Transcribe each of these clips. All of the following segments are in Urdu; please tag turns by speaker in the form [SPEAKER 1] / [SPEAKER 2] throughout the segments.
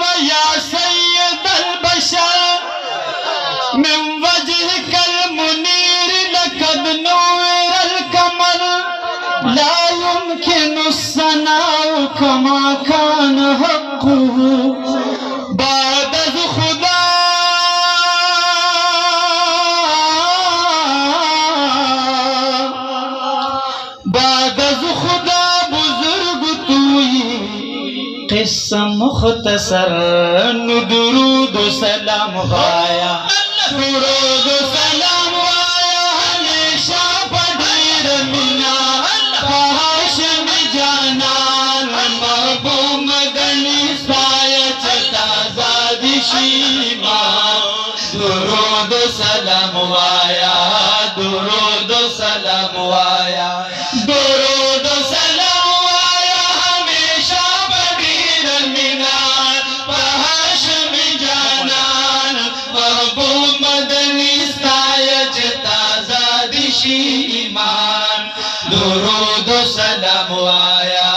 [SPEAKER 1] و یا سید البشر من وجهك المنير لقد نور القمر لا يمكن الثناء كما كان حقه بعد خدا قصہ مختصر درود و سلام غایا درود و سلام غایا ہمیشہ پڑھیر منا ہاشم جانان محبوب مدنی سایہ چتا زادی شیمان درود و سلام غایا درود و سلام غایا درود و سلام ایمان درود و سلام آیا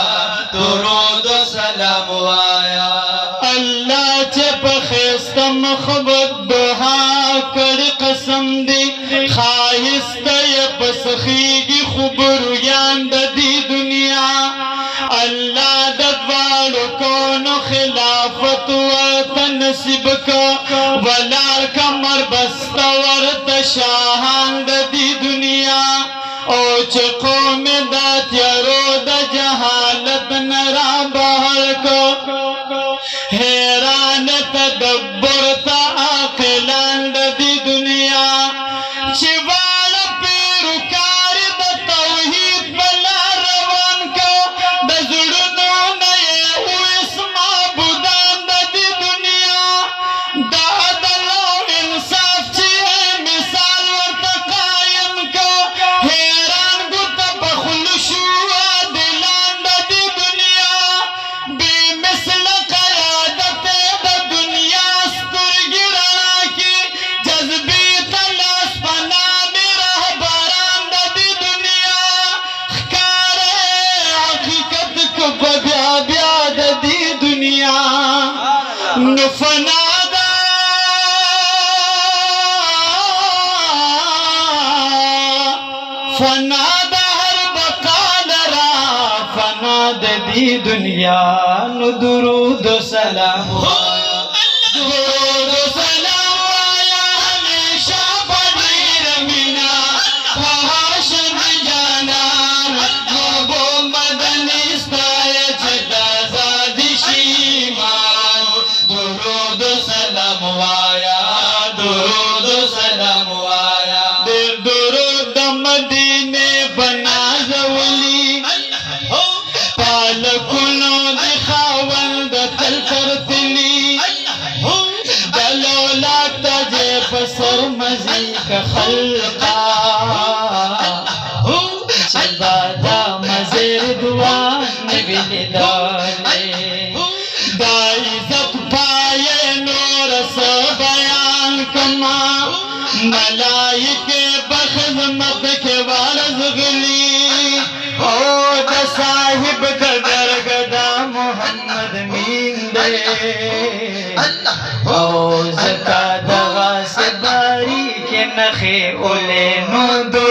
[SPEAKER 1] درود و سلام آیا اللہ چپ خیست مخبت دہا کر قسم دی خواہست یپس خیگی خبر یاند دی دنیا اللہ ددوار کون خلافت و تنصب کا ولار کمر بستور تشاہان دی دنیا او چه قوم دا تیارو دا جہالت نرا بہر کو حیران تدبر تا عقلان دا دی دنیا چوال پیروکار دا توحید بلا روان کو دا زڑنو نئے او اسم معبودان دا دی دنیا دا عدل و انصاف چیئے مثال ورطا قائم کو فنادا ہر بقال را فناد دی دنیا نو درود و سلام درود و سلام آیا ہمیشہ پڑھیر منا ہاشم جانان محبوب مدنی ستایہ چتا زادی شیمان درود و سلام آیا درود و سلام آیا دیر درود مدینے بنازولی پالکونو دخاون دتل کرتلی دلولات تجے پسر مزی کا خلقا چبادا مزیر دوان نبیلی دالے دا عزت پائے نور سو بیان کما ملائکے بخدمت کے وارز غلی او دا صاحب قدر گدا محمد مین دے او زکا دغا سے باری کے نخے اولے نو دو